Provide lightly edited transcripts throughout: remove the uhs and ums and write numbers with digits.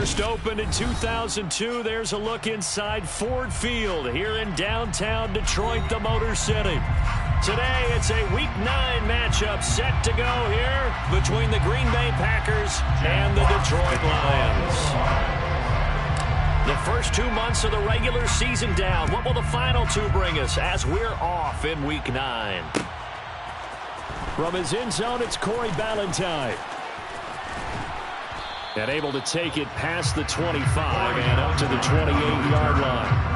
First opened in 2002, there's a look inside Ford Field here in downtown Detroit, the Motor City. Today, it's a Week 9 matchup set to go here between the Green Bay Packers and the Detroit Lions. The first 2 months of the regular season down. What will the final two bring us as we're off in Week 9? From his end zone, it's Corey Ballantyne. And able to take it past the 25 and up to the 28-yard line.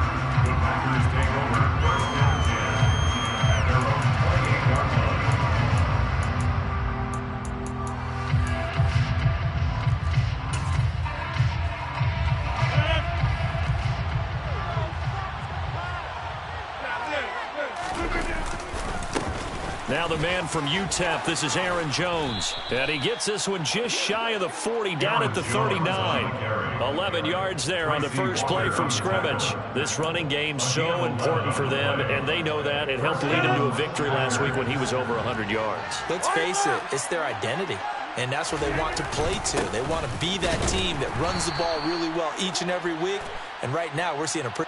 Now the man from UTEP, this is Aaron Jones. And he gets this one just shy of the 40, down at the 39. 11 yards there on the first play from scrimmage. This running game so important for them, and they know that. It helped lead him to a victory last week when he was over 100 yards. Let's face it, it's their identity. And that's what they want to play to. They want to be that team that runs the ball really well each and every week. And right now, we're seeing a pretty...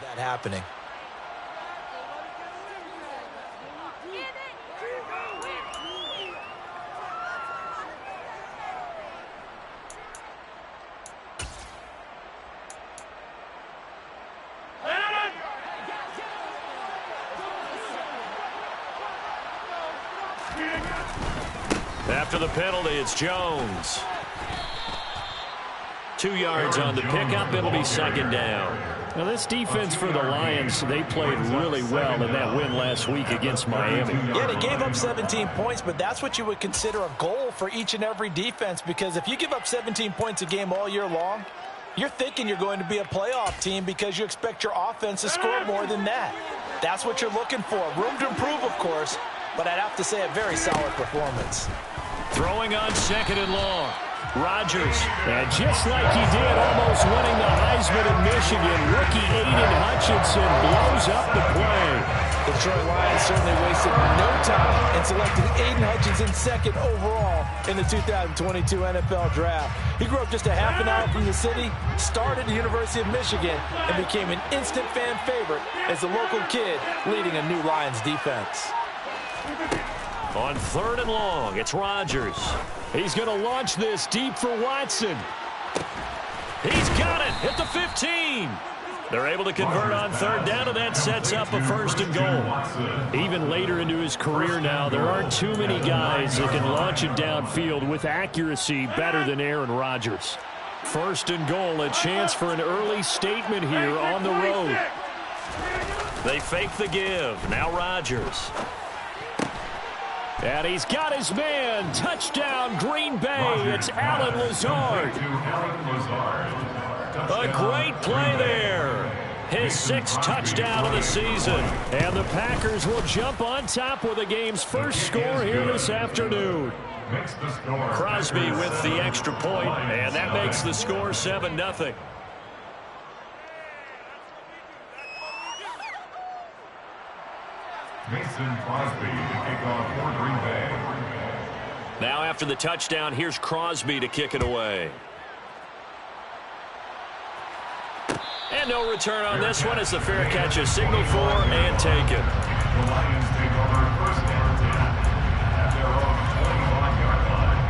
that happening. After the penalty, it's Jones. 2 yards on the pickup. It'll be second down. Now, this defense for the Lions, they played really well in that win last week against Miami. Yeah, they gave up 17 points, but that's what you would consider a goal for each and every defense, because if you give up 17 points a game all year long, you're thinking you're going to be a playoff team because you expect your offense to score more than that. That's what you're looking for. Room to improve, of course, but I'd have to say a very solid performance. Throwing on second and long. Rodgers, and just like he did, almost winning the Heisman in Michigan, rookie Aiden Hutchinson blows up the play. The Detroit Lions certainly wasted no time in selecting Aiden Hutchinson second overall in the 2022 NFL Draft. He grew up just a half an hour from the city, started at the University of Michigan, and became an instant fan favorite as a local kid leading a new Lions defense. On third and long, it's Rodgers. He's going to launch this deep for Watson. He's got it at the 15. They're able to convert on third down, and that sets up a first and goal. Even later into his career now, there aren't too many guys that can launch it downfield with accuracy better than Aaron Rodgers. First and goal, a chance for an early statement here on the road. They fake the give. Now Rodgers. And he's got his man. Touchdown, Green Bay. It's Allen Lazard. A great play there. his 6th touchdown of the season. And the Packers will jump on top with the game's first score here this afternoon. Crosby with the extra point, and that makes the score 7-0. Mason Crosby to kick off for Green Bay. Now after the touchdown, here's Crosby to kick it away. And no return on this one as the fair catch is signaled for and taken. The Lions take over first and 10 at their own 25-yard line.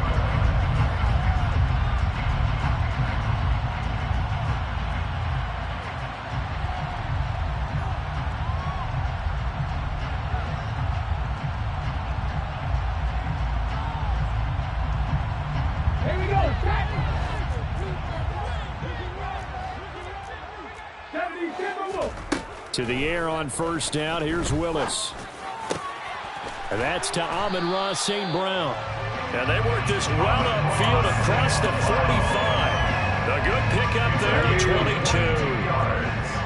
To the air on first down. Here's Willis. And that's to Amon-Ra St. Brown. And they work this well upfield across the 45. A good pickup there to 22.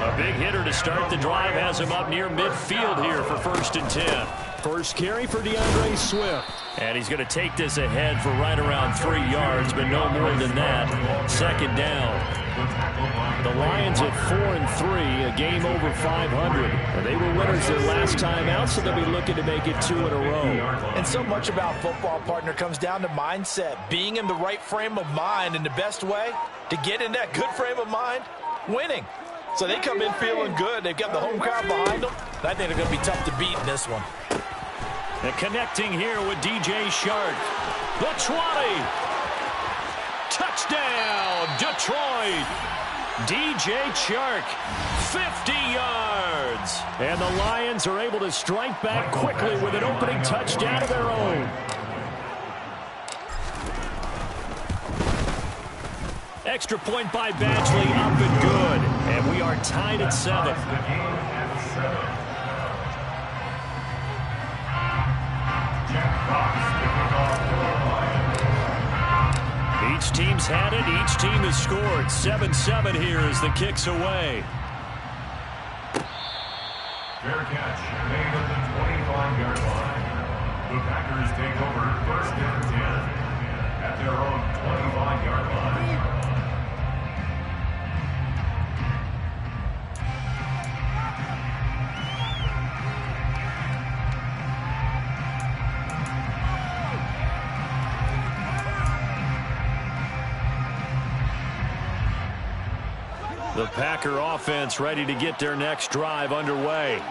A big hitter to start the drive has him up near midfield here for 1st and 10. First carry for DeAndre Swift. And he's going to take this ahead for right around 3 yards, but no more than that. 2nd down. The Lions at 4-3, a game over 500. And they were winners their last time out, so they'll be looking to make it 2 in a row. And so much about football, partner, comes down to mindset. Being in the right frame of mind, and the best way to get in that good frame of mind, winning. So they come in feeling good. They've got the home crowd behind them. I think they're going to be tough to beat in this one. And connecting here with DJ Shark. The 20. Touchdown, Detroit. DJ Chark, 50 yards. And the Lions are able to strike back quickly with an opening touchdown of their own. Extra point by Badgley, up and good. And we are tied at 7. Each team's had it. Each team has scored. 7-7 here as the kick's away. Fair catch made at the 25-yard line. The Packers take over 1st and 10 at their own 25-yard line. The Packer offense ready to get their next drive underway.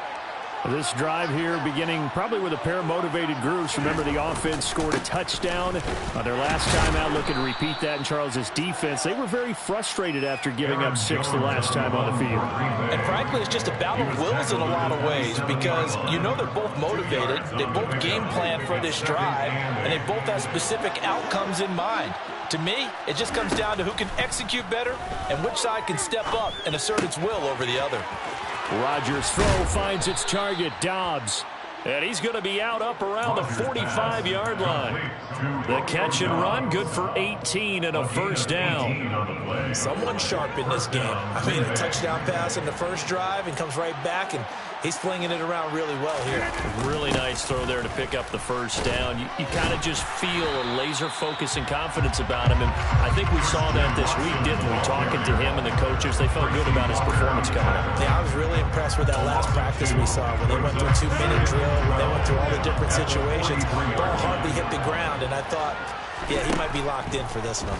This drive here beginning probably with a pair of motivated groups. Remember, the offense scored a touchdown on their last time out, looking to repeat that in Charles's defense. They were very frustrated after giving up 6 the last time on the field. And frankly, it's just a battle of wills in a lot of ways because you know they're both motivated. They both game plan for this drive, and they both have specific outcomes in mind. To me, it just comes down to who can execute better and which side can step up and assert its will over the other. Rodgers' throw finds its target, Dobbs. And he's going to be out up around the 45-yard line. The catch and run, good for 18 and a 1st down. Someone sharp in this game. I mean, a touchdown pass in the first drive and comes right back, and he's flinging it around really well here. Really nice throw there to pick up the 1st down. You kind of just feel a laser focus and confidence about him, and I think we saw that this week, didn't we? Talking to him and the coaches, they felt good about his performance coming up. Yeah, I was really impressed with that last practice we saw when they went through a 2-minute drill, when they went through all the different situations. Ball hardly hit the ground, and I thought, yeah, he might be locked in for this one.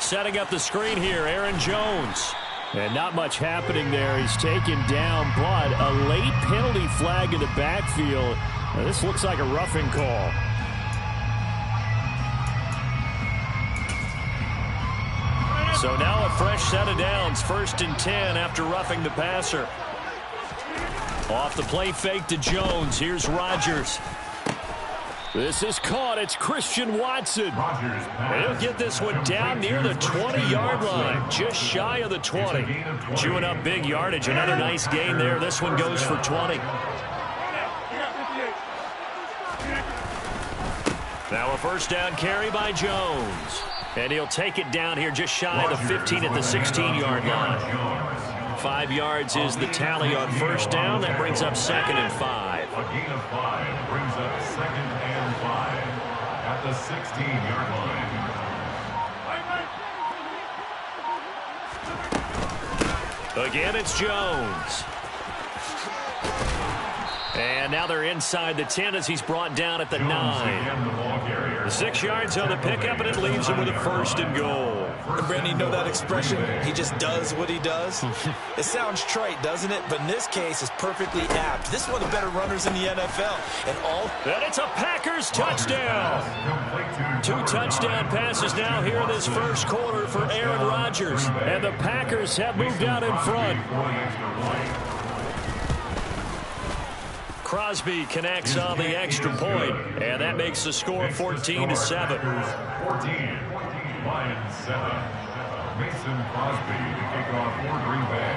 Setting up the screen here, Aaron Jones. And not much happening there. He's taken down, but a late penalty flag in the backfield. Now, this looks like a roughing call. So now a fresh set of downs. 1st and 10 after roughing the passer. Off the play fake to Jones. Here's Rodgers. This is caught. It's Christian Watson. And he'll get this one down near the 20-yard line, just shy of the 20. Chewing up big yardage. Another nice gain there. This one goes for 20. Now a 1st down carry by Jones. And he'll take it down here just shy of the 15 at the 16-yard line. 5 yards is the tally on first down. That brings up 2nd and 5. A gain of 5 brings up 2nd and 5 at the 16-yard line. Again, it's Jones. And now they're inside the 10 as he's brought down at the 9. 6 yards on the pickup, and it leaves him with a 1st and goal. And Brandon, you know that expression? He just does what he does. It sounds trite, doesn't it? But in this case, it's perfectly apt. This is one of the better runners in the NFL. And it's a Packers touchdown. 2 touchdown passes now here in this first quarter for Aaron Rodgers. And the Packers have moved out in front. Crosby connects on the extra point, and that makes the score 14-7. 14, Lions 7. Mason Crosby to kick off for Green Bay.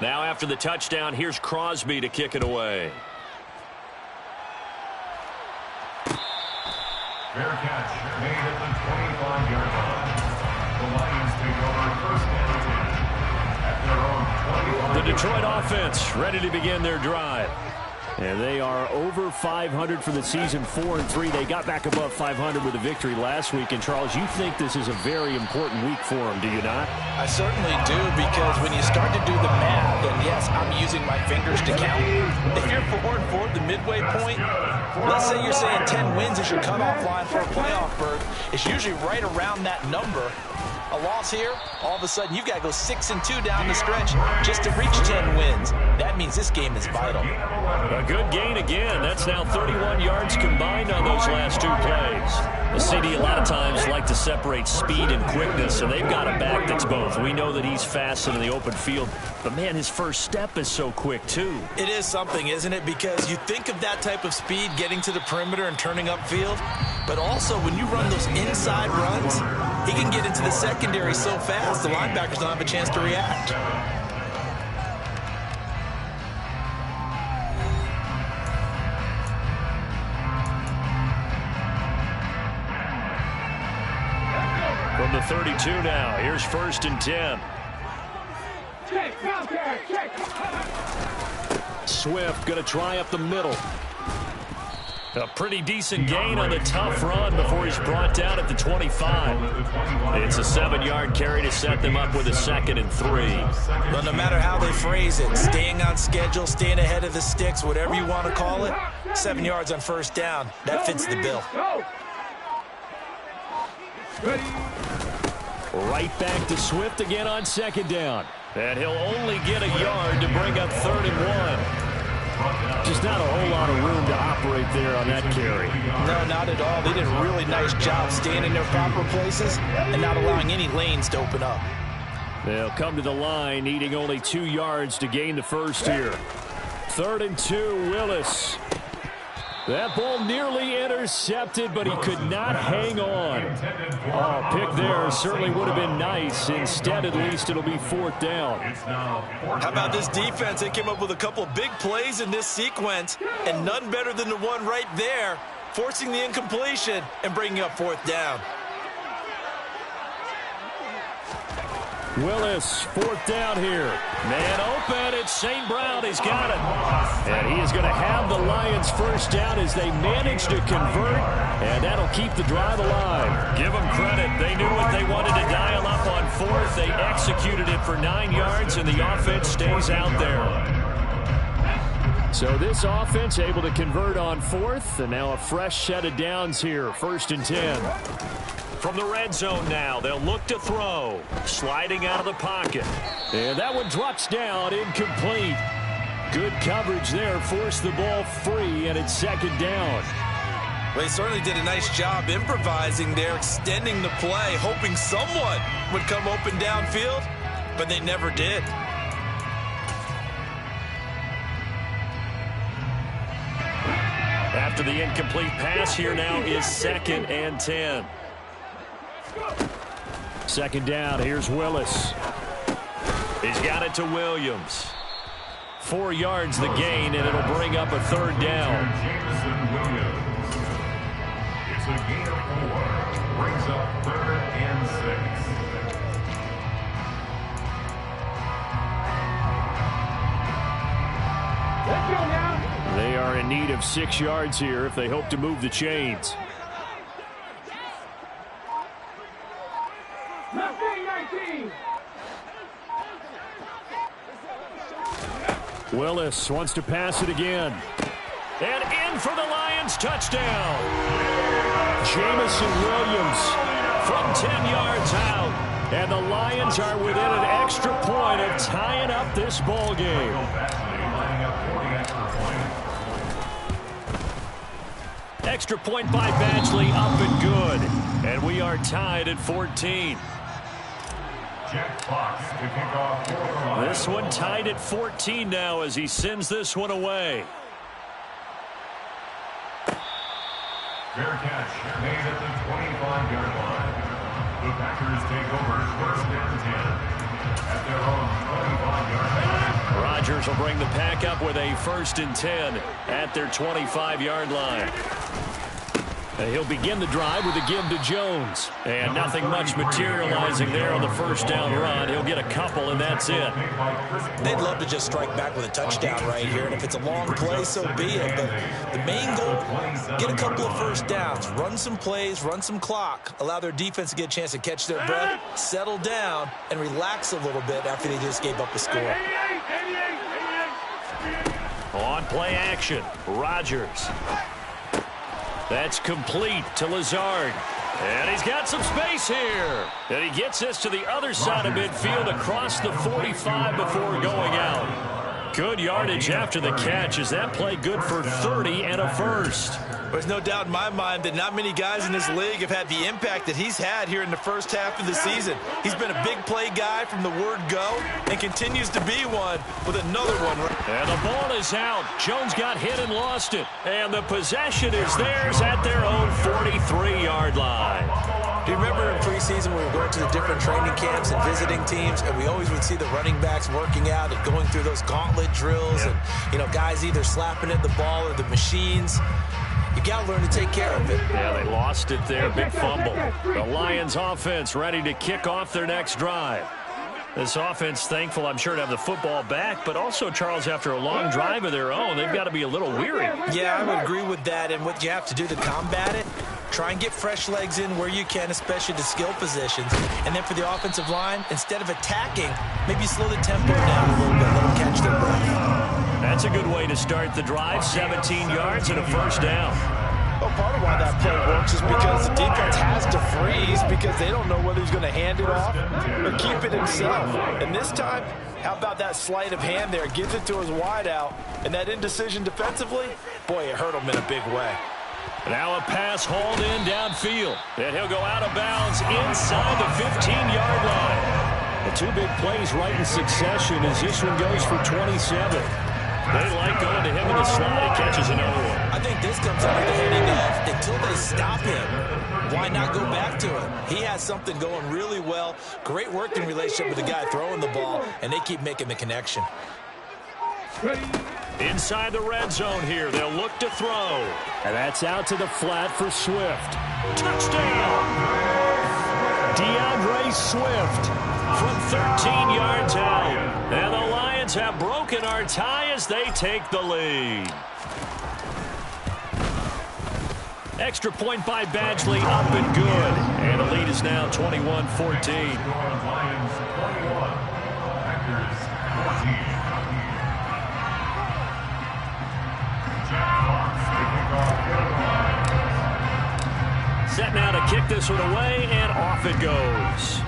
Now after the touchdown, here's Crosby to kick it away. Fair catch made at the 25-yard line. The Lions take over 1st and 10 at their own 25. The Detroit offense ready to begin their drive. And they are over 500 for the season, 4-3. They got back above 500 with a victory last week. And, Charles, you think this is a very important week for them, do you not? I certainly do, because when you start to do the math, and yes, I'm using my fingers to count. If you're 4-4 at the midway point, let's say you're saying 10 wins is your cutoff line for a playoff berth. It's usually right around that number. A loss here, all of a sudden you've got to go 6-2 down the stretch just to reach 10 wins. That means this game is vital. A good gain again. That's now 31 yards combined on those last 2 plays. The CD a lot of times like to separate speed and quickness, and they've got a back that's both. We know that he's fast in the open field, but man, his first step is so quick too. It is something, isn't it? Because you think of that type of speed getting to the perimeter and turning upfield, but also when you run those inside runs, he can get into the secondary so fast the linebackers don't have a chance to react. From the 32 now, here's 1st and 10. Swift going to try up the middle. A pretty decent gain on the tough run before he's brought down at the 25. It's a 7-yard carry to set them up with a 2nd and 3. But no matter how they phrase it, staying on schedule, staying ahead of the sticks, whatever you want to call it, 7 yards on 1st down, that fits the bill. Right back to Swift again on 2nd down. And he'll only get a yard to bring up 3rd and 1. Just not a whole lot of room to operate there on that carry. No, not at all. They did a really nice job staying in their proper places and not allowing any lanes to open up. They'll come to the line, needing only 2 yards to gain the first here. 3rd and 2, Willis. That ball nearly intercepted, but he could not hang on. Oh, pick there certainly would have been nice. Instead, at least, it'll be 4th down. How about this defense? They came up with a couple of big plays in this sequence, and none better than the one right there, forcing the incompletion and bringing up 4th down. Willis, 4th down here. Man open, it's St. Brown. He's got it. And he is going to have the Lions 1st down as they manage to convert, and that'll keep the drive alive. Give them credit. They knew what they wanted to dial up on 4th. They executed it for 9 yards, and the offense stays out there. So this offense able to convert on 4th, and now a fresh set of downs here, 1st and 10. From the red zone now, they'll look to throw. Sliding out of the pocket. And that one drops down, incomplete. Good coverage there, forced the ball free, and it's 2nd down. Well, he certainly did a nice job improvising there, extending the play, hoping someone would come open downfield, but they never did. After the incomplete pass, here now is 2nd and 10. 2nd down, here's Willis. He's got it to Williams. 4 yards the gain, and it'll bring up a 3rd down. Jameson Williams. It's a gain of 4. Brings up 3rd and 6. are in need of 6 yards here if they hope to move the chains. Willis wants to pass it again. And in for the Lions, touchdown. Jamison Williams from 10 yards out. And the Lions are within an extra point of tying up this ball game. Extra point by Badgley, up and good. And we are tied at 14. This one tied at 14 now as he sends this one away. Fair catch made at the 25-yard line. The Packers take over first and 10 at their own 25-yard line. Rodgers will bring the pack up with a first and 10 at their 25-yard line. He'll begin the drive with a give to Jones. And nothing much materializing there on the first down run. He'll get a couple, and that's it. They'd love to just strike back with a touchdown right here, and if it's a long play, so be it. But the main goal, get a couple of first downs, run some plays, run some clock, allow their defense to get a chance to catch their breath, settle down, and relax a little bit after they just gave up a score. On play action, Rodgers. That's complete to Lazard. And he's got some space here. And he gets this to the other side of midfield across the 45 before going out. Good yardage after the catch. Is that play good for 30 and a first? There's no doubt in my mind that not many guys in this league have had the impact that he's had here in the first half of the season. He's been a big play guy from the word go and continues to be one with another one. And the ball is out. Jones got hit and lost it. And the possession is theirs at their own 43-yard line. Do you remember in preseason we were going to the different training camps and visiting teams, and we always would see the running backs working out and going through those gauntlet drills and, you know, guys either slapping at the ball or the machines. You got to learn to take care of it. Yeah, they lost it there. Big fumble. The Lions offense ready to kick off their next drive. This offense thankful, I'm sure, to have the football back, but also, Charles, after a long drive of their own, they've got to be a little weary. Yeah, I would agree with that, and what you have to do to combat it, try and get fresh legs in where you can, especially the skill positions. And then for the offensive line, instead of attacking, maybe slow the tempo down a little bit, let them catch their breath. That's a good way to start the drive, 17 yards and a first down. Well, part of why that play works is because the defense has to freeze because they don't know whether he's going to hand it off or keep it himself. And this time, how about that sleight of hand there? Gives it to his wideout, and that indecision defensively, boy, it hurt him in a big way. Now a pass hauled in downfield. And he'll go out of bounds inside the 15-yard line. The two big plays right in succession as this one goes for 27. They like going to him in the slot. He catches another one. I think this comes under the heading of until they stop him, why not go back to him? He has something going really well. Great working relationship with the guy throwing the ball, and they keep making the connection. Inside the red zone here. They'll look to throw. And that's out to the flat for Swift. Touchdown! DeAndre Swift from 13 yards out. And the Lions have broken our tie as they take the lead. Extra point by Badgley, up and good. And the lead is now 21-14. Lions 21, Packers 14. Jack Fox to kick off the line. Set now to kick this one away, and off it goes.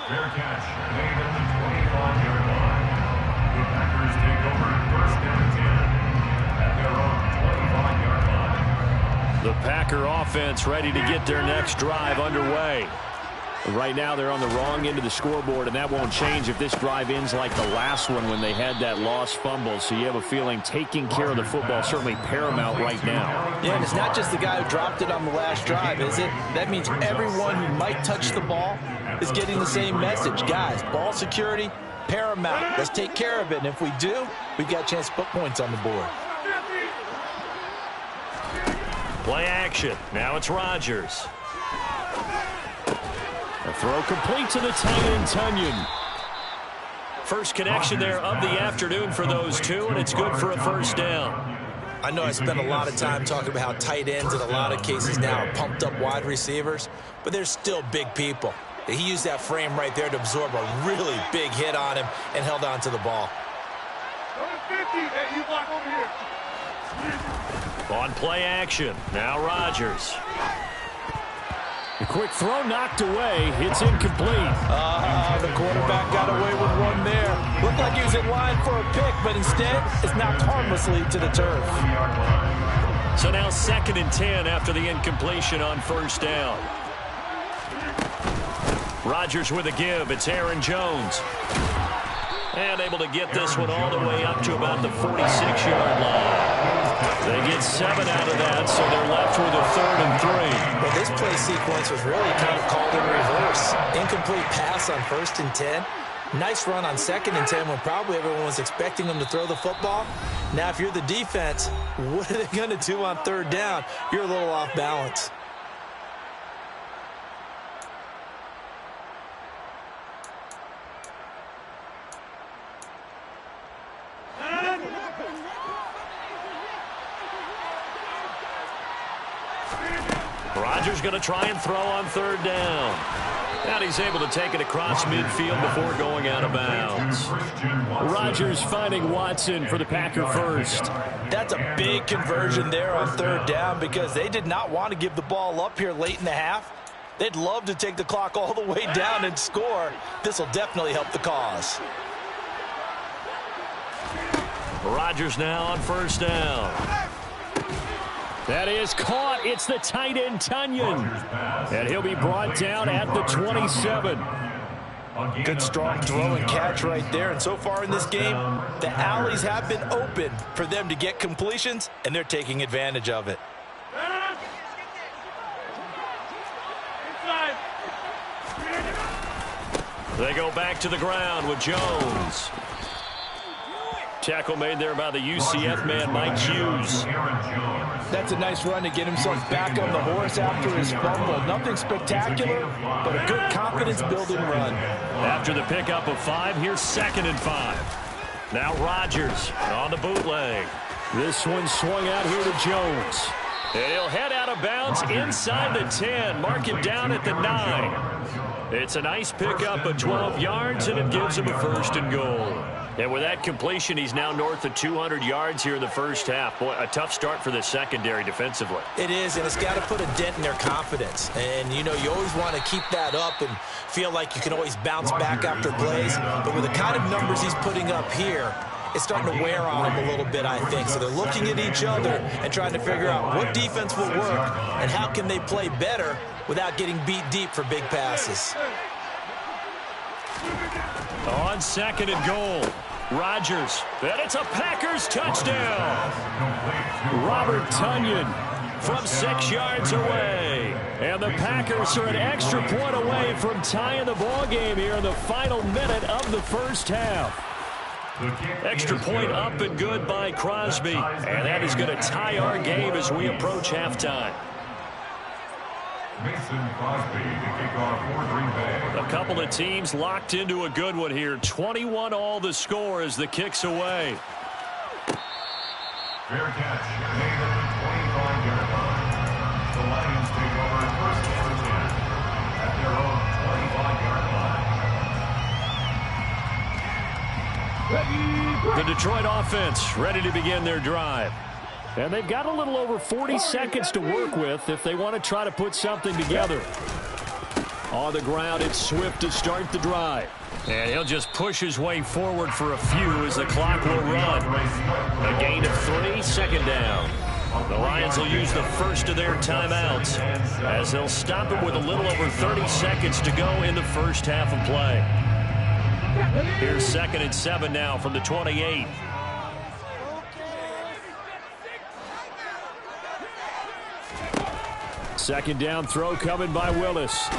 Fair catch made at the 25-yard line. The Packers take over first and 10 at their own 25-yard line. The Packer offense ready to get their next drive underway. Right now they're on the wrong end of the scoreboard, and that won't change if this drive ends like the last one when they had that lost fumble. So you have a feeling taking care of the football is certainly paramount right now. Yeah, and it's not just the guy who dropped it on the last drive, is it? That means everyone who might touch the ball is getting the same message. Guys, ball security, paramount. Let's take care of it, and if we do, we've got a chance to put points on the board. Play action. Now it's Rodgers. A throw complete to the tight end, Tunyon. first connection there of the afternoon for those two, and it's good for a first down. I know I spend a lot of time talking about how tight ends in a lot of cases now are pumped up wide receivers, but they're still big people. He used that frame right there to absorb a really big hit on him and held on to the ball. On play action, now Rodgers. The quick throw knocked away. It's incomplete. The quarterback got away with one there. Looked like he was in line for a pick, but instead it's knocked harmlessly to the turf. So now 2nd and 10 after the incompletion on first down. Rodgers with a give. It's Aaron Jones. And able to get this one all the way up to about the 46-yard line. They get 7 out of that, so they're left with a 3rd and 3. Well, this play sequence was really kind of called in reverse. Incomplete pass on 1st and 10. Nice run on 2nd and 10 when probably everyone was expecting them to throw the football. Now, if you're the defense, what are they going to do on 3rd down? You're a little off balance. Rodgers going to try and throw on 3rd down. And he's able to take it across midfield before going out of bounds. Rodgers finding Watson for the Packer first. That's a big conversion there on 3rd down because they did not want to give the ball up here late in the half. They'd love to take the clock all the way down and score. This will definitely help the cause. Rodgers now on 1st down. That is caught. It's the tight end, Tunyon. And he'll be brought down at the 27. Good strong throw and catch right there. And so far in this game, the alleys have been open for them to get completions, and they're taking advantage of it. They go back to the ground with Jones. Tackle made there by the UCF man, Mike Hughes. That's a nice run to get himself back on the horse after his fumble. Nothing spectacular, but a good confidence-building run. After the pickup of 5, here's 2nd and 5. Now Rodgers on the bootleg. This one swung out here to Jones. And he'll head out of bounds inside the 10. Mark him down at the 9. It's a nice pickup of 12 yards, and it gives him a 1st and goal. And with that completion, he's now north of 200 yards here in the first half. Boy, a tough start for the secondary defensively. It is, and it's got to put a dent in their confidence. And, you know, you always want to keep that up and feel like you can always bounce back after plays. But with the kind of numbers he's putting up here, it's starting to wear on them a little bit, I think. So they're looking at each other and trying to figure out what defense will work and how can they play better without getting beat deep for big passes. On 2nd and goal, Rodgers. And it's a Packers touchdown. Robert Tunyon from 6 yards away. And the Packers are an extra point away from tying the ball game here in the final minute of the first half. Extra point up and good by Crosby. And that is going to tie our game as we approach halftime. Mason Crosby to kick off for Green Bay. A couple of teams locked into a good one here. 21 all the score as the kick's away. Fair catch made at the 25-yard line. The Lions take over 1st and 10 at their own 25-yard line. The Detroit offense ready to begin their drive. And they've got a little over 40 seconds to work with if they want to try to put something together. On the ground, it's Swift to start the drive. And he'll just push his way forward for a few as the clock will run. A gain of 3, 2nd down. The Lions will use the first of their timeouts as they'll stop it with a little over 30 seconds to go in the first half of play. Here's 2nd and 7 now from the 28. Second down throw coming by Willis.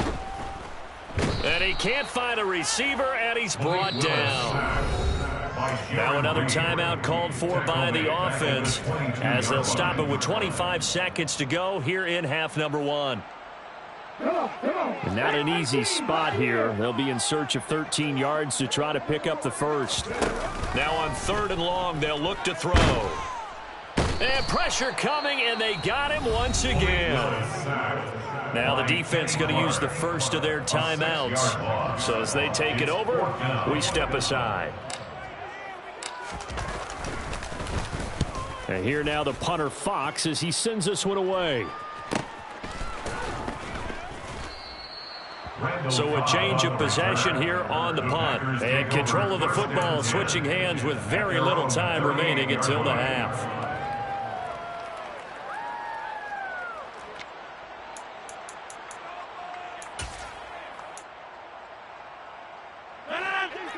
And he can't find a receiver, and he's brought down. Now another timeout called for by the offense as they'll stop it with 25 seconds to go here in half number 1. And not an easy spot here. They'll be in search of 13 yards to try to pick up the first. Now on 3rd and long, they'll look to throw. And pressure coming, and they got him once again. Now the defense going to use the first of their timeouts. So as they take it over, we step aside. And here now the punter Fox as he sends this one away. So a change of possession here on the punt. And control of the football, switching hands with very little time remaining until the half.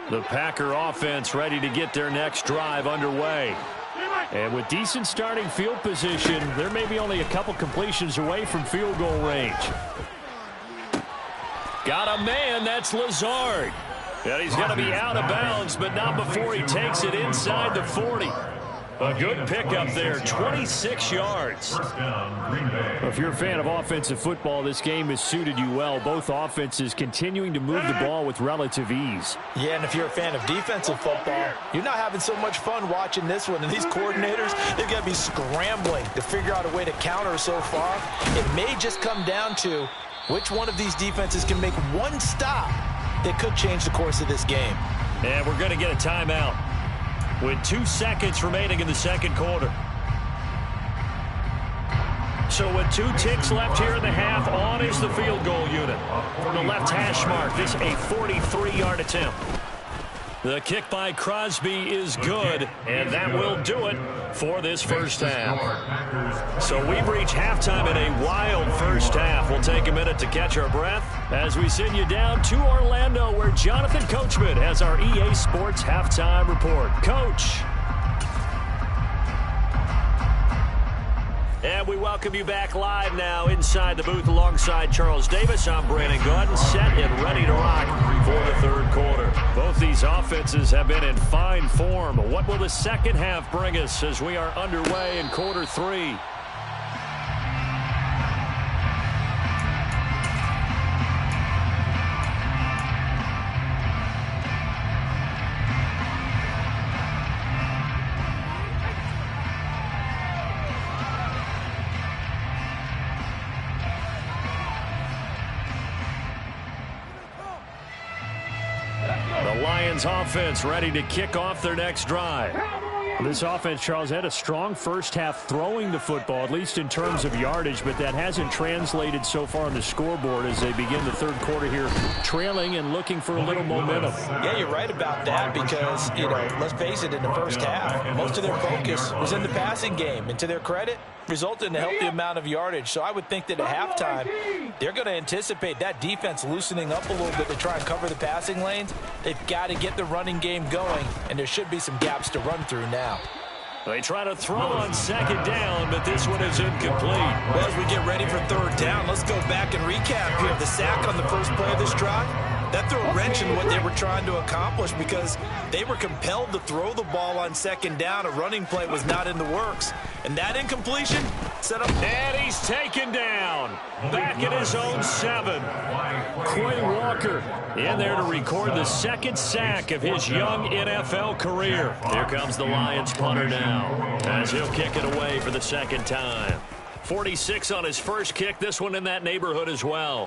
The Packer offense ready to get their next drive underway. And with decent starting field position, there may be only a couple completions away from field goal range. Got a man, that's Lazard. And he's going to be out of bounds, but not before he takes it inside the 40. A good pickup there, 26 yards. If you're a fan of offensive football, this game has suited you well. Both offenses continuing to move the ball with relative ease. Yeah, and if you're a fan of defensive football, you're not having so much fun watching this one. And these coordinators, they're going to be scrambling to figure out a way to counter so far. It may just come down to which one of these defenses can make one stop that could change the course of this game. And we're going to get a timeout with 2 seconds remaining in the second quarter. So with 2 ticks left here in the half, on is the field goal unit. From the left hash mark, this a 43-yard attempt. The kick by Crosby is good, and that will do it for this first half. So we've reached halftime in a wild first half. We'll take a minute to catch our breath as we send you down to Orlando, where Jonathan Coachman has our EA Sports halftime report. Coach. And we welcome you back live now inside the booth alongside Charles Davis. I'm Brandon Gordon, set and ready to rock for the third quarter. Both these offenses have been in fine form. What will the second half bring us as we are underway in quarter 3? Offense ready to kick off their next drive. This offense, Charles, had a strong first half throwing the football, at least in terms of yardage, but that hasn't translated so far on the scoreboard as they begin the third quarter here, trailing and looking for a little momentum. Yeah, you're right about that because, let's face it, in the first half, most of their focus was in the passing game, and to their credit, resulted in a healthy amount of yardage. So I would think that at halftime, they're going to anticipate that defense loosening up a little bit to try and cover the passing lanes. They've got to get the running game going, and there should be some gaps to run through now. They try to throw on second down, but this one is incomplete. Well, as we get ready for third down, let's go back and recap here. The sack on the first play of this drive, that threw a wrench in what they were trying to accomplish because they were compelled to throw the ball on second down. A running play was not in the works. And that incompletion set up. And he's taken down. Back at his own 7. Quay Walker in there to record the second sack of his young NFL career. Here comes the Lions punter now as he'll kick it away for the second time. 46 on his first kick. This one in that neighborhood as well.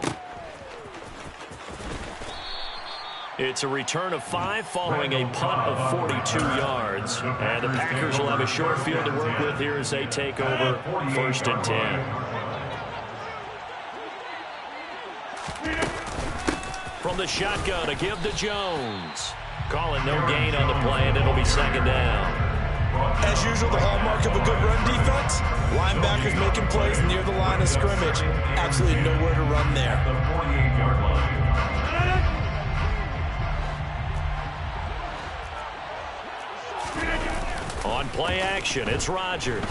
It's a return of 5 following a punt of 42 yards. And the Packers will have a short field to work with here as they take over 1st and 10. From the shotgun to give to Jones. Calling no gain on the play, and it'll be second down. As usual, the hallmark of a good run defense, linebackers making plays near the line of scrimmage. Absolutely nowhere to run there. The 48-yard line. On play action, it's Rodgers.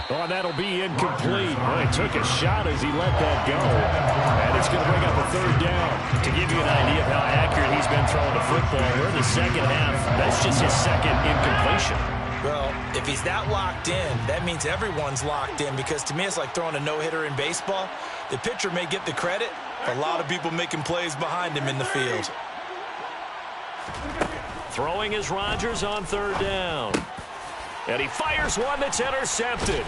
Oh, that'll be incomplete. Well, he took a shot as he let that go. And it's going to bring up a third down. To give you an idea of how accurate he's been throwing the football, we're in the second half. That's just his second incompletion. Well, if he's that locked in, that means everyone's locked in, because to me it's like throwing a no-hitter in baseball. The pitcher may get the credit, a lot of people making plays behind him in the field. Throwing is Rodgers on third down. And he fires one that's intercepted.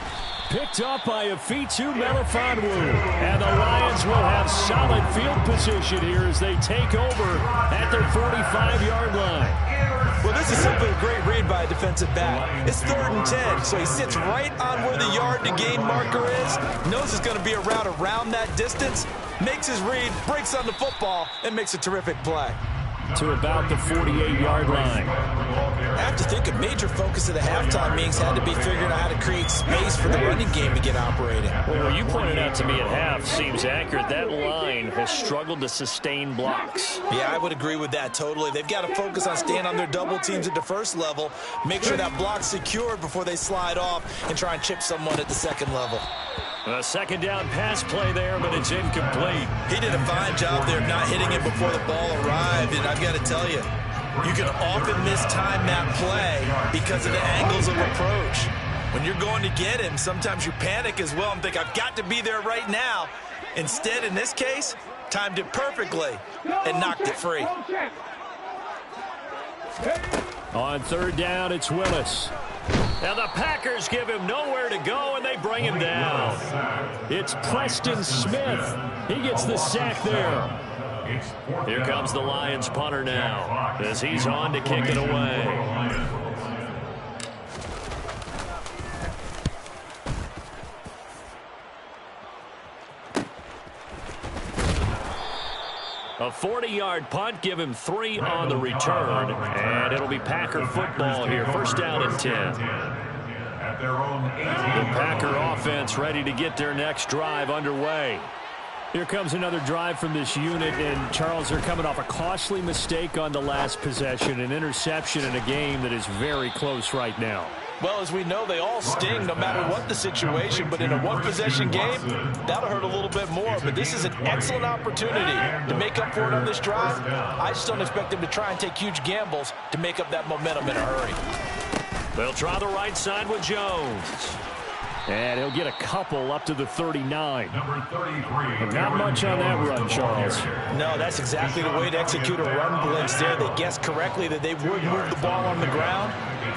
Picked up by Eafl Melifonwu. And the Lions will have solid field position here as they take over at their 45-yard line. Well, this is simply a great read by a defensive back. It's 3rd and 10, so he sits right on where the yard-to-gain marker is, knows it's going to be a route around that distance, makes his read, breaks on the football, and makes a terrific play. To about the 48-yard line. I have to think a major focus of the halftime meetings had to be figuring out how to create space for the running game to get operating. Well, you pointed out to me at half seems accurate. That line has struggled to sustain blocks. Yeah, I would agree with that totally. They've got to focus on staying on their double teams at the first level, make sure that block's secured before they slide off and try and chip someone at the second level. A second down pass play there, but it's incomplete. He did a fine job there of not hitting it before the ball arrived, and I've got to tell you, you can often mistime that play because of the angles of approach. When you're going to get him, sometimes you panic as well and think, I've got to be there right now. Instead, in this case, timed it perfectly and knocked it free. On third down, it's Willis. Now the Packers give him nowhere to go, and they bring him down. It's Preston Smith. He gets the sack there. Here comes the Lions punter now as he's on to kick it away. A 40-yard punt, give him 3 on the return, and it'll be Packer football here. First down and 10. The Packer offense ready to get their next drive underway. Here comes another drive from this unit, and Charles, they're coming off a costly mistake on the last possession, an interception in a game that is very close right now. Well, as we know, they all sting no matter what the situation, but in a one-possession game, that'll hurt a little bit more. But this is an excellent opportunity to make up for it on this drive. I just don't expect them to try and take huge gambles to make up that momentum in a hurry. They'll try the right side with Jones. And he'll get a couple up to the 39. Number 33. Not much on that run, Charles. No, that's exactly the way to execute a run blitz there. They guessed correctly that they would move the ball on the ground,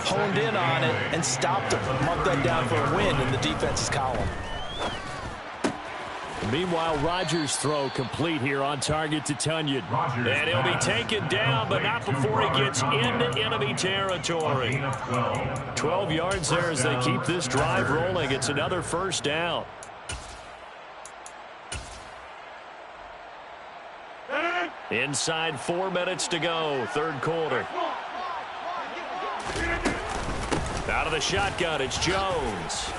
honed in on it, and stopped them. Marked that down for a win in the defense's column. Meanwhile, Rodgers' throw complete here on target to Tunyon. And he'll be taken down, but not before he gets into enemy territory. 12 yards there as they keep this drive rolling. It's another first down. Inside 4 minutes to go, third quarter. Out of the shotgun, it's Jones.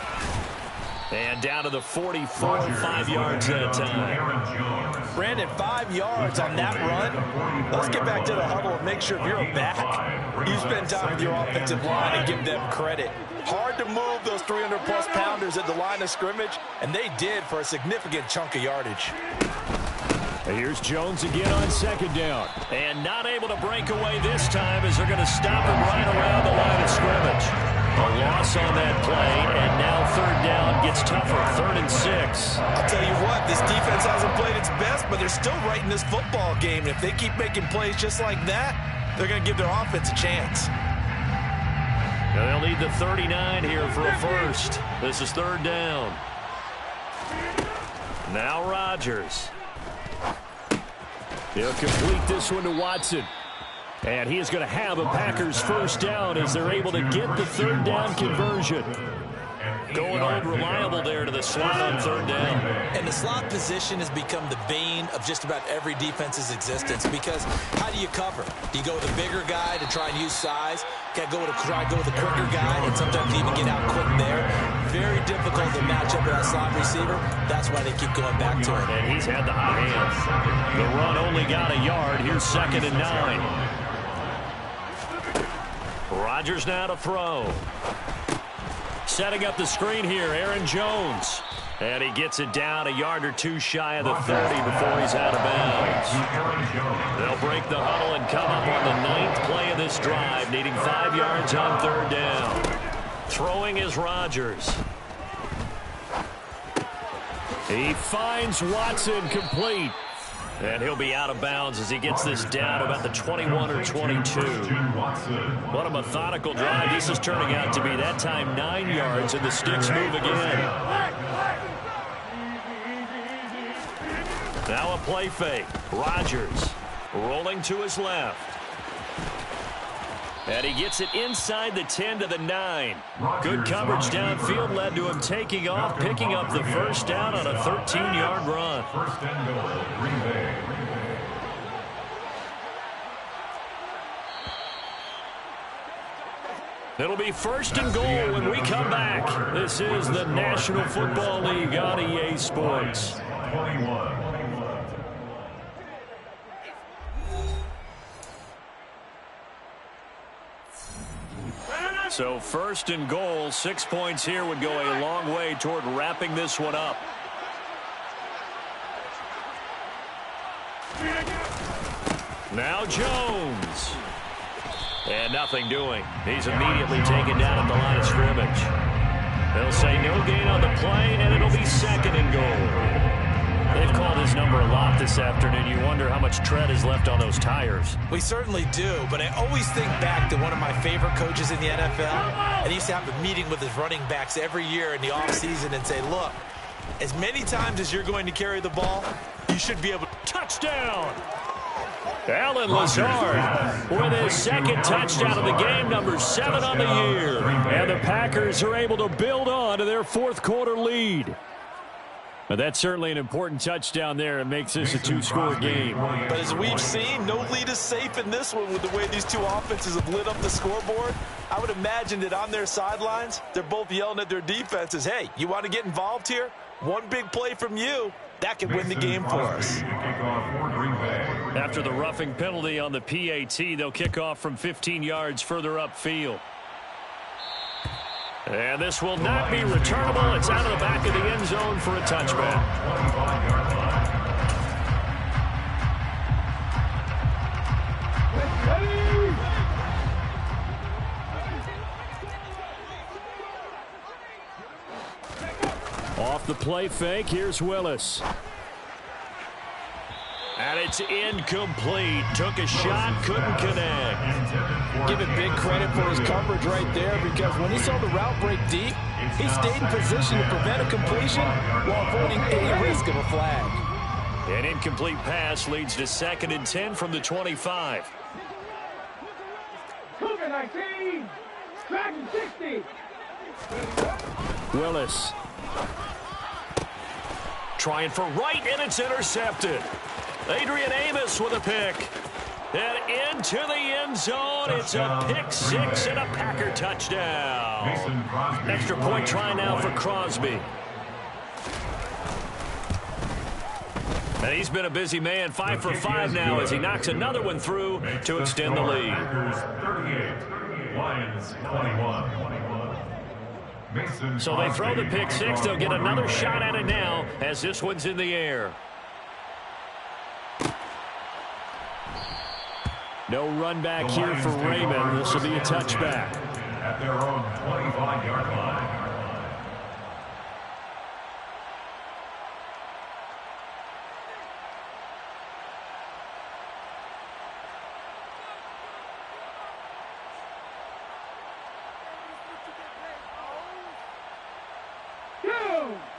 And down to the 44, 5 yards that time. Brandon, 5 yards on that run. Let's get back to the huddle and make sure if you're a back, you spend time with your offensive line and give them credit. Hard to move those 300-plus pounders at the line of scrimmage, and they did for a significant chunk of yardage. Here's Jones again on second down. And not able to break away this time as they're going to stop him right around the line of scrimmage. A loss on that play, and now third down gets tougher, 3rd and 6. I'll tell you what, this defense hasn't played its best, but they're still right in this football game. If they keep making plays just like that, they're going to give their offense a chance. Now they'll need the 39 here for a first. This is third down. Now Rodgers. He'll complete this one to Watson. And he is going to have a Packers first down as they're able to get the third down conversion. Going old reliable there to the slot on third down. And the slot position has become the bane of just about every defense's existence, because how do you cover? Do you go with a bigger guy to try and use size? Got to try to go with a quicker guy, and sometimes you even get out quick there. Very difficult to match up with that slot receiver. That's why they keep going back to him. And he's had the hot hand. The run only got a yard. Here's 2nd and 9. Rodgers now to throw. Setting up the screen here, Aaron Jones. And he gets it down a yard or two shy of the 30 before he's out of bounds. They'll break the huddle and come up on the 9th play of this drive, needing 5 yards on third down. Throwing is Rodgers. He finds Watson complete. And he'll be out of bounds as he gets this down about the 21 or 22. What a methodical drive. This is turning out to be that time 9 yards, and the sticks move again. Now a play fake. Rodgers rolling to his left. And he gets it inside the 10 to the 9. Good coverage downfield led to him taking off, picking up the first down on a 13-yard run. First and goal, Green Bay. It'll be first and goal when we come back. This is the National Football League on EA Sports. 21. So first and goal, 6 points here would go a long way toward wrapping this one up. Now Jones. And nothing doing. He's immediately taken down at the line of scrimmage. They'll say no gain on the play, and it'll be second and goal. They've called his number a lot this afternoon. You wonder how much tread is left on those tires. We certainly do, but I always think back to one of my favorite coaches in the NFL, and he used to have a meeting with his running backs every year in the offseason and say, look, as many times as you're going to carry the ball, you should be able to. Touchdown! Allen Lazard with his second touchdown of the game, number 7 on the year. And the Packers are able to build on to their fourth quarter lead. But that's certainly an important touchdown there. It makes this a 2-score game. But as we've seen, no lead is safe in this one with the way these two offenses have lit up the scoreboard. I would imagine that on their sidelines, they're both yelling at their defenses, hey, you want to get involved here? One big play from you, that could win the game for us. After the roughing penalty on the PAT, they'll kick off from 15 yards further upfield. And this will not be returnable. It's out of the back of the end zone for a touchback. Off the play fake, here's Willis. And it's incomplete. Took a shot, couldn't connect. Give it big credit for his coverage right there, because when he saw the route break deep, he stayed in position to prevent a completion while avoiding any risk of a flag. An incomplete pass leads to 2nd and 10 from the 25. Cougar 19, Dragon 60. Willis. Trying for right, and it's intercepted. Adrian Amos with a pick. And into the end zone. It's a pick 6 and a Packer touchdown. Extra point try now for Crosby. And he's been a busy man, 5 for 5 now as he knocks another one through to extend the lead. 38, Lions 21. So they throw the pick 6. They'll get another shot at it now as this one's in the air. No run back here for Raymond. This will be a touchback. At their own 25-yard line.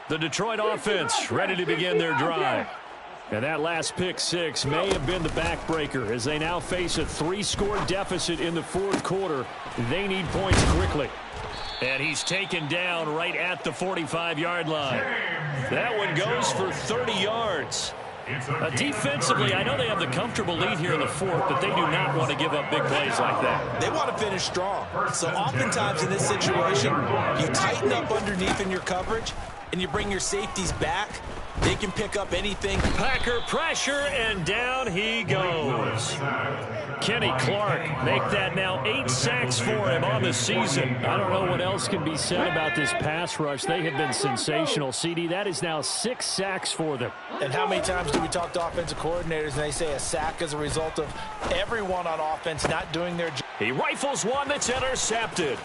The Detroit offense ready to begin their drive. And that last pick 6 may have been the backbreaker as they now face a 3-score deficit in the fourth quarter. They need points quickly. And he's taken down right at the 45-yard line. That one goes for 30 yards. Defensively, I know they have the comfortable lead here in the fourth, but they do not want to give up big plays like that. They want to finish strong. So oftentimes in this situation, you tighten up underneath in your coverage, and you bring your safeties back. They can pick up anything. Packer pressure, and down he goes. Kenny Clark make that now 8 sacks for him on the season. I don't know what else can be said about this pass rush. They have been sensational, CD. That is now 6 sacks for them. And how many times do we talk to offensive coordinators and they say a sack as a result of everyone on offense not doing their job? He rifles one that's intercepted.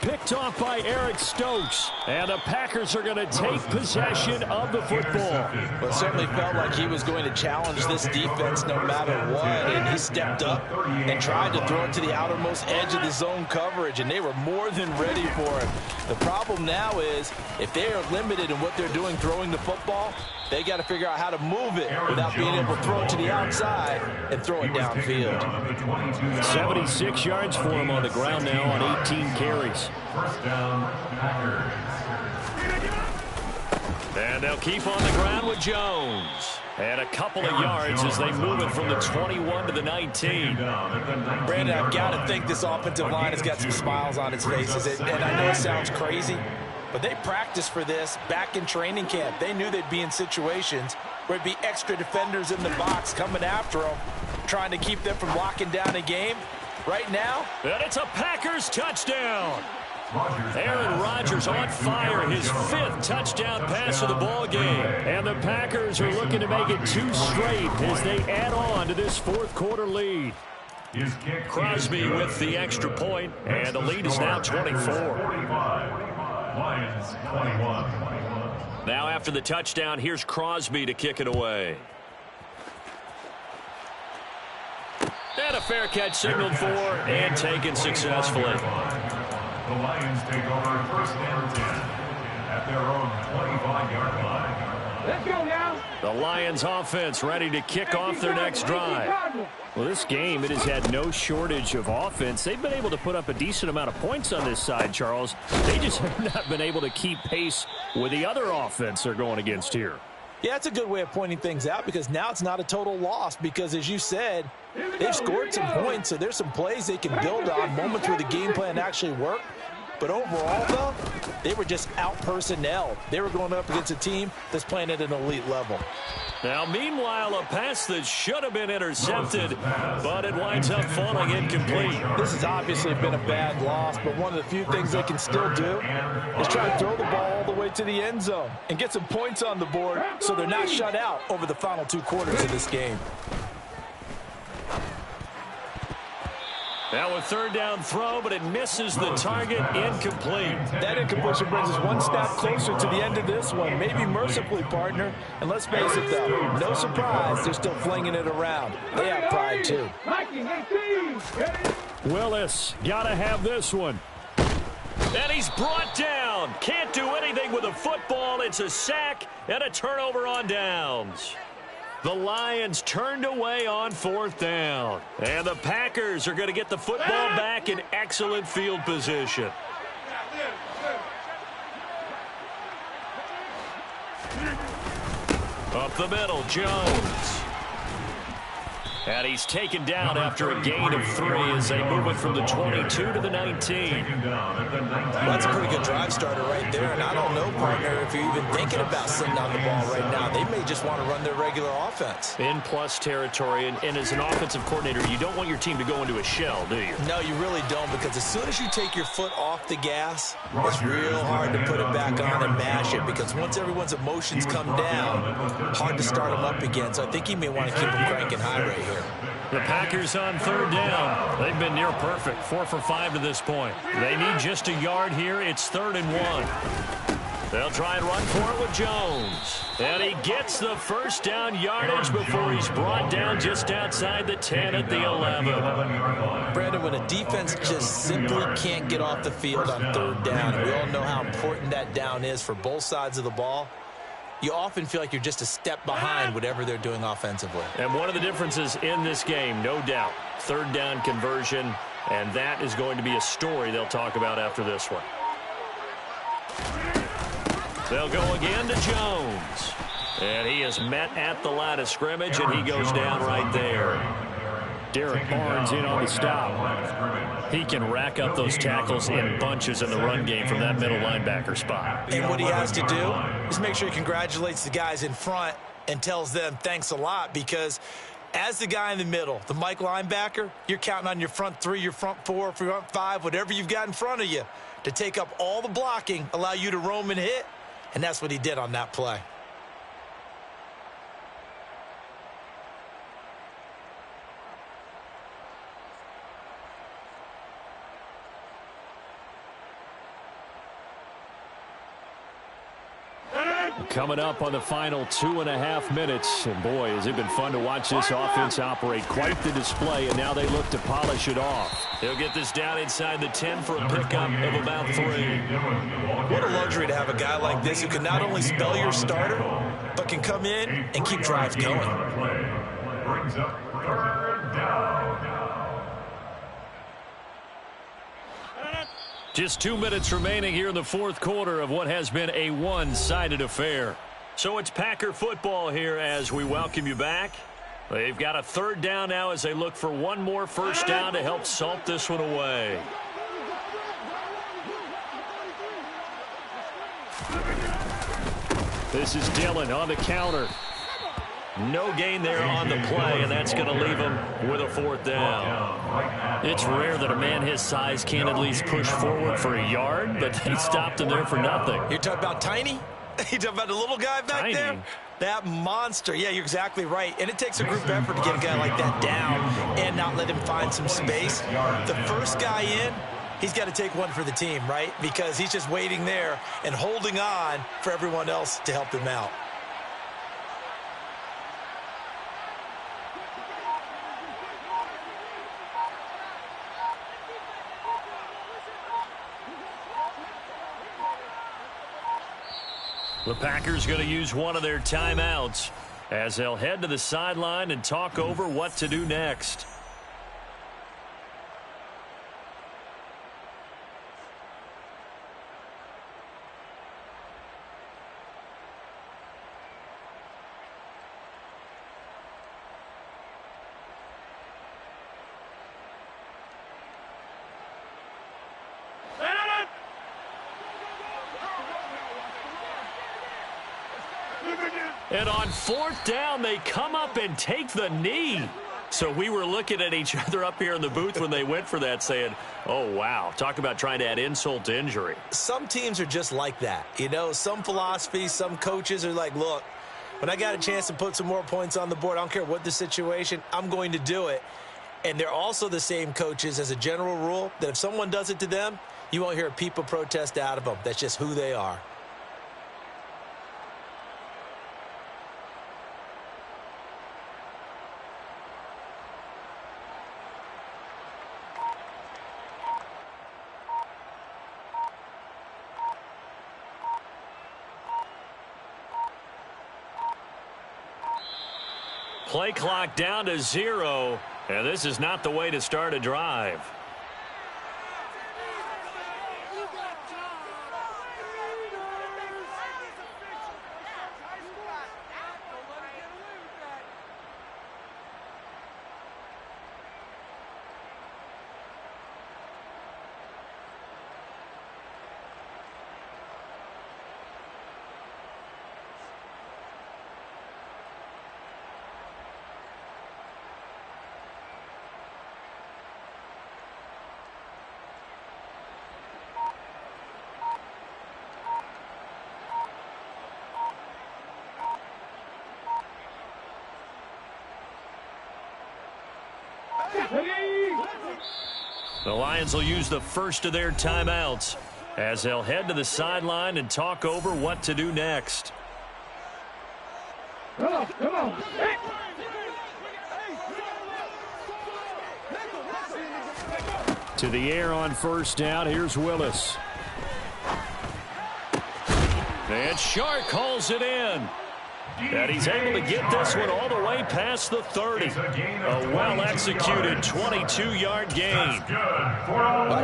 picked off by Eric Stokes. And the Packers are going to take possession of the football. Well, it certainly felt like he was going to challenge this defense no matter what, and he stepped up and tried to throw it to the outermost edge of the zone coverage, and they were more than ready for him. The problem now is if they are limited in what they're doing throwing the football, they got to figure out how to move it without being able to throw it to the outside and throw it downfield. 76 yards for him on the ground now on 18 carries. First down, Packers. And they'll keep on the ground with Jones. And a couple of yards as they move it from the 21 to the 19. Brandon, I've got to think this offensive line has got some smiles on its faces. And I know it sounds crazy, but they practiced for this back in training camp. They knew they'd be in situations where it'd be extra defenders in the box coming after them, trying to keep them from locking down a game. Right now, and it's a Packers touchdown. Aaron Rodgers on fire, his 5th touchdown pass of the ball game. And the Packers are looking to make it 2 straight as they add on to this 4th quarter lead. Crosby with the extra point, and the lead is now 24. Lions 21. Now after the touchdown, here's Crosby to kick it away. And a fair catch signaled for and taken successfully. The Lions take over first and 10 at their own 25-yard line. Let's go now. The Lions offense ready to kick off their next drive. Well, this game, it has had no shortage of offense. They've been able to put up a decent amount of points on this side, Charles. They just have not been able to keep pace with the other offense they're going against here. yeah, it's a good way of pointing things out because now it's not a total loss because, as you said, they've scored some points, so there's some plays they can build on, moments where the game plan actually worked. But overall, though, they were just out-personnel. They were going up against a team that's playing at an elite level. Now, meanwhile, a pass that should have been intercepted, but it winds up falling incomplete. This has obviously been a bad loss, but one of the few things they can still do is try to throw the ball all the way to the end zone and get some points on the board so they're not shut out over the final 2 quarters of this game. Now a 3rd down throw, but it misses the target, incomplete. That incompletion brings us one step closer to the end of this one, maybe mercifully, partner. And let's face it, though, no surprise, they're still flinging it around. They have pride, too. Willis, gotta have this one. And he's brought down. Can't do anything with a football. It's a sack and a turnover on downs. The Lions turned away on 4th down. And the Packers are going to get the football back in excellent field position. Up the middle, Jones. And he's taken down after a gain of 3 as they move it from the 22 to the 19. Well, that's a pretty good drive starter right there. And I don't know, partner, if you're even thinking about sitting on the ball right now. They may just want to run their regular offense. In plus territory, and as an offensive coordinator, you don't want your team to go into a shell, do you? No, you really don't, because as soon as you take your foot off the gas, it's real hard to put it back on and mash it, because once everyone's emotions come down, hard to start them up again. So I think he may want to keep them cranking high right here. The Packers on 3rd down. They've been near perfect, 4 for 5 to this point. They need just a yard here. It's 3rd and 1. They'll try and run for it with Jones. And he gets the first down yardage before he's brought down just outside the 10 at the 11. Brandon, when a defense just simply can't get off the field on 3rd down, and we all know how important that down is for both sides of the ball, you often feel like you're just a step behind whatever they're doing offensively. And one of the differences in this game, no doubt, 3rd down conversion, and that is going to be a story they'll talk about after this one. They'll go again to Jones. And he is met at the line of scrimmage, and he goes down right there. Derek Barnes in on the stop. He can rack up those tackles in bunches in the run game from that middle linebacker spot. And what he has to do is make sure he congratulates the guys in front and tells them thanks a lot, because as the guy in the middle, the Mike linebacker, you're counting on your front 3, your front 4, front 5, whatever you've got in front of you to take up all the blocking, allow you to roam and hit, and that's what he did on that play. Coming up on the final 2.5 minutes. And boy, has it been fun to watch this offense operate. Quite the display, and now they look to polish it off. He'll get this down inside the 10 for a pickup of about 3. What a luxury to have a guy like this who can not only spell your starter, but can come in and keep drives going. Brings up 3rd down. Just 2 minutes remaining here in the 4th quarter of what has been a one-sided affair. So it's Packer football here as we welcome you back. They've got a 3rd down now as they look for one more first down to help salt this one away. This is Dillon on the counter. No gain there on the play, and that's going to leave him with a 4th down. It's rare that a man his size can't at least push forward for a yard, but they stopped him there for nothing. You're talking about Tiny? You're talking about the little guy back Tiny. there? That monster. Yeah, you're exactly right. And it takes a group effort to get a guy like that down and not let him find some space. The first guy in, he's got to take one for the team, right? Because he's just waiting there and holding on for everyone else to help him out. The Packers going to use one of their timeouts as they'll head to the sideline and talk over what to do next. And on 4th down, they come up and take the knee. So we were looking at each other up here in the booth when they went for that saying, oh, wow, talk about trying to add insult to injury. Some teams are just like that. You know, some philosophies, some coaches are like, look, when I got a chance to put some more points on the board, I don't care what the situation, I'm going to do it. And they're also the same coaches as a general rule that if someone does it to them, you won't hear a peep of protest out of them. That's just who they are. Play clock down to 0, and this is not the way to start a drive. The Lions will use the first of their timeouts as they'll head to the sideline and talk over what to do next. Come on. Hey. To the air on 1st down. Here's Willis. And Shark calls it in. And he's able to get this one all the way past the 30. A well-executed 22-yard gain. I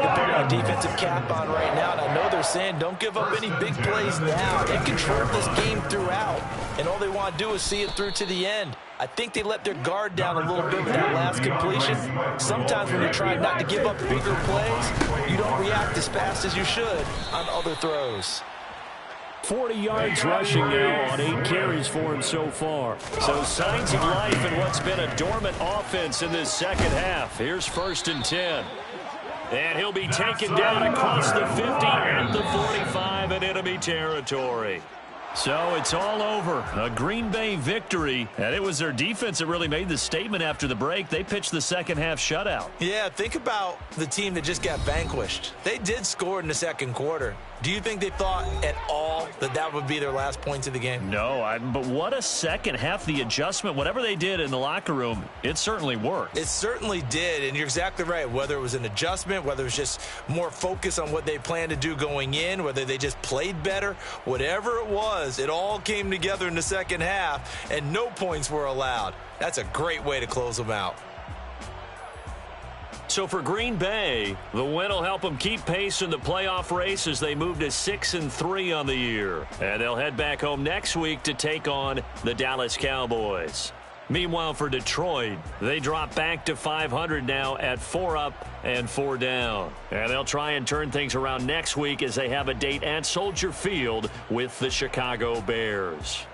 can put my defensive cap on right now, and I know they're saying don't give up any big plays now. They controlled this game throughout, and all they want to do is see it through to the end. I think they let their guard down a little bit with that last completion. Sometimes when you're trying not to give up bigger plays, you don't react as fast as you should on other throws. 40 yards rushing now on 8 carries for him so far. So signs of life in what's been a dormant offense in this second half. Here's 1st and 10. And he'll be taken down across the 50 at the 45 in enemy territory. So it's all over. A Green Bay victory. And it was their defense that really made the statement after the break. They pitched the second half shutout. Yeah, think about the team that just got vanquished. They did score in the second quarter. Do you think they thought at all that that would be their last points of the game? No, but what a second half. The adjustment, whatever they did in the locker room, it certainly worked. It certainly did, and you're exactly right. Whether it was an adjustment, whether it was just more focus on what they planned to do going in, whether they just played better, whatever it was, it all came together in the second half, and no points were allowed. That's a great way to close them out. So for Green Bay, the win will help them keep pace in the playoff race as they move to 6-3 on the year. And they'll head back home next week to take on the Dallas Cowboys. Meanwhile, for Detroit, they drop back to 500 now at 4 up and 4 down. And they'll try and turn things around next week as they have a date at Soldier Field with the Chicago Bears.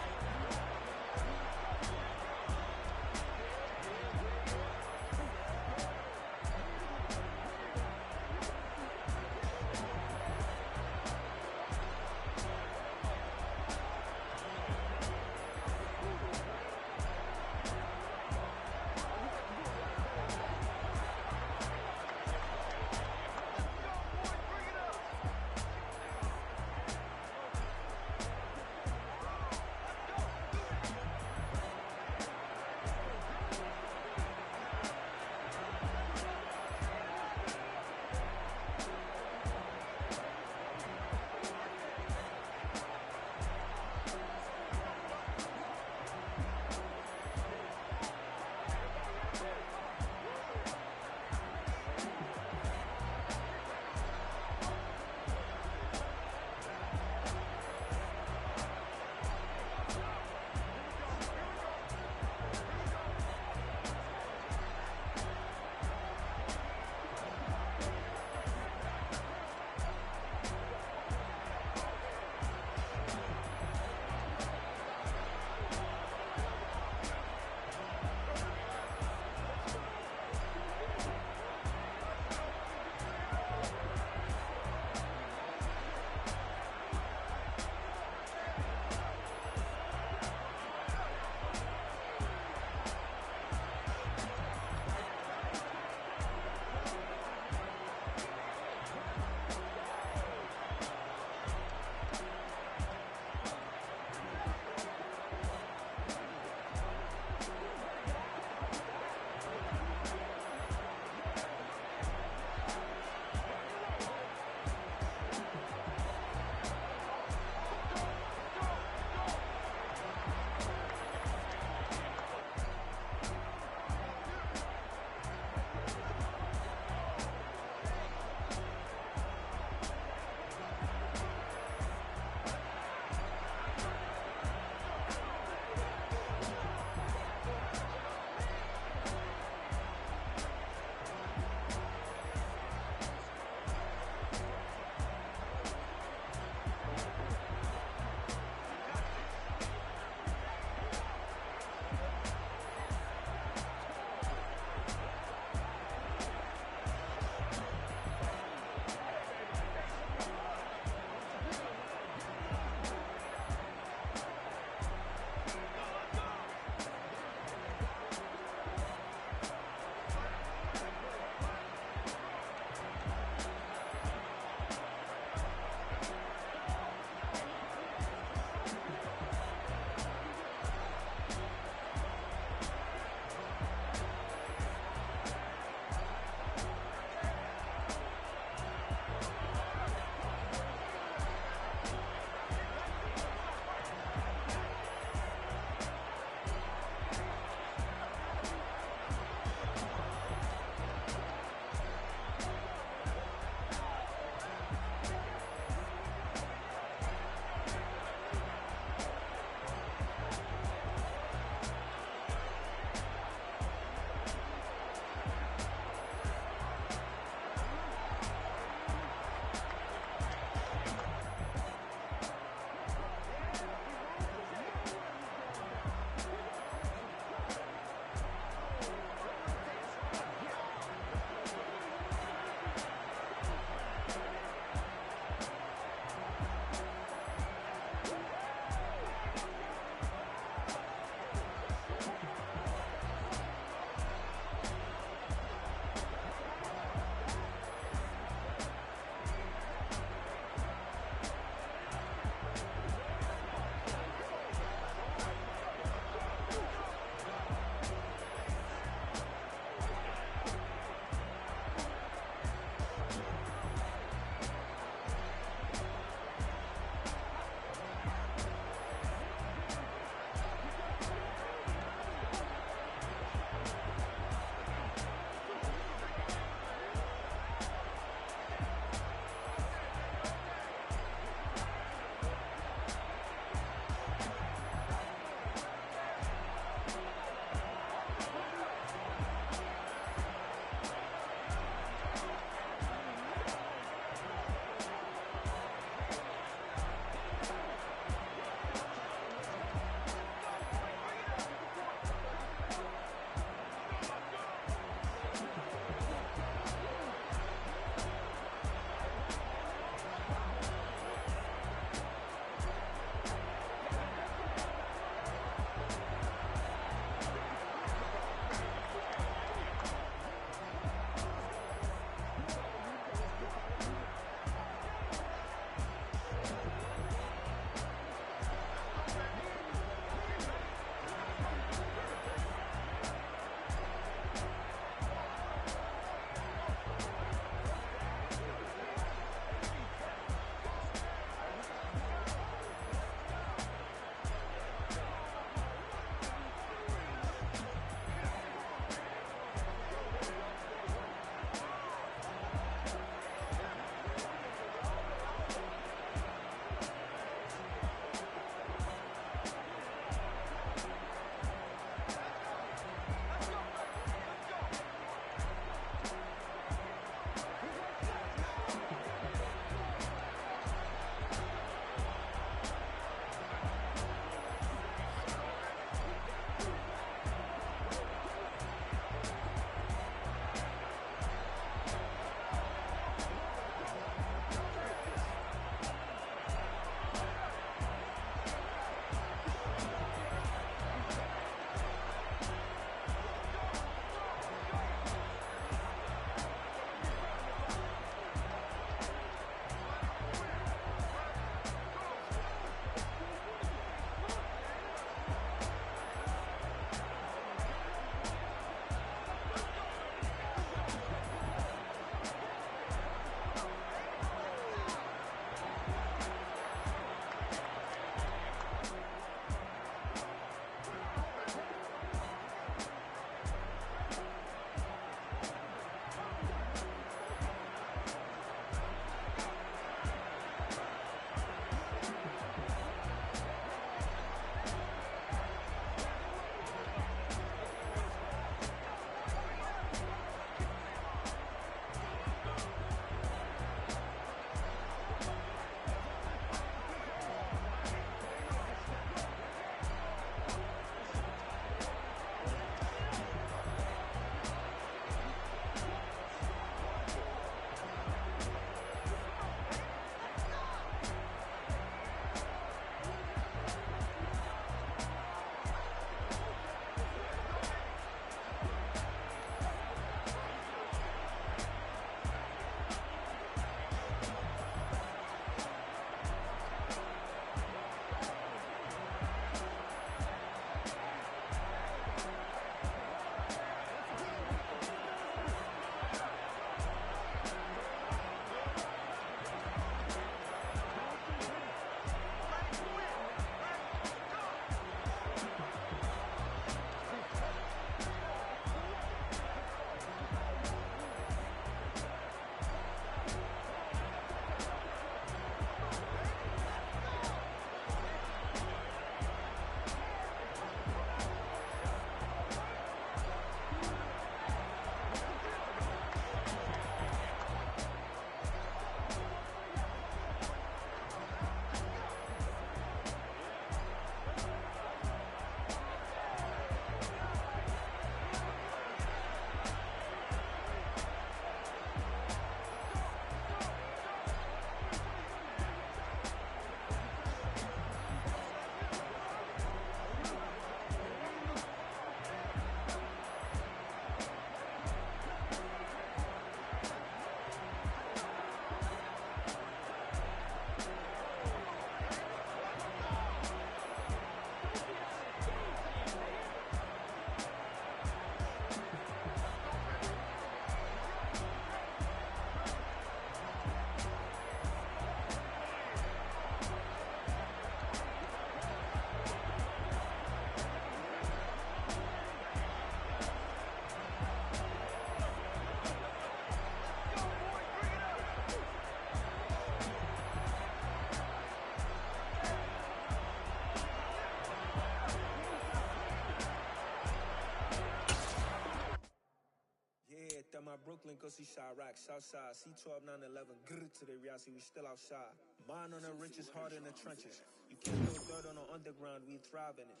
at my Brooklyn, go see Chirac, Southside, C12, 911, grrr to the reality, we still outside. Mine on the richest, hard in the trenches. You can't throw dirt on the underground, we thrive in it.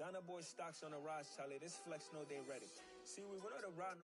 Ghana boy stocks on the rise, Charlie, this flex know they ready. See, we went on the ride.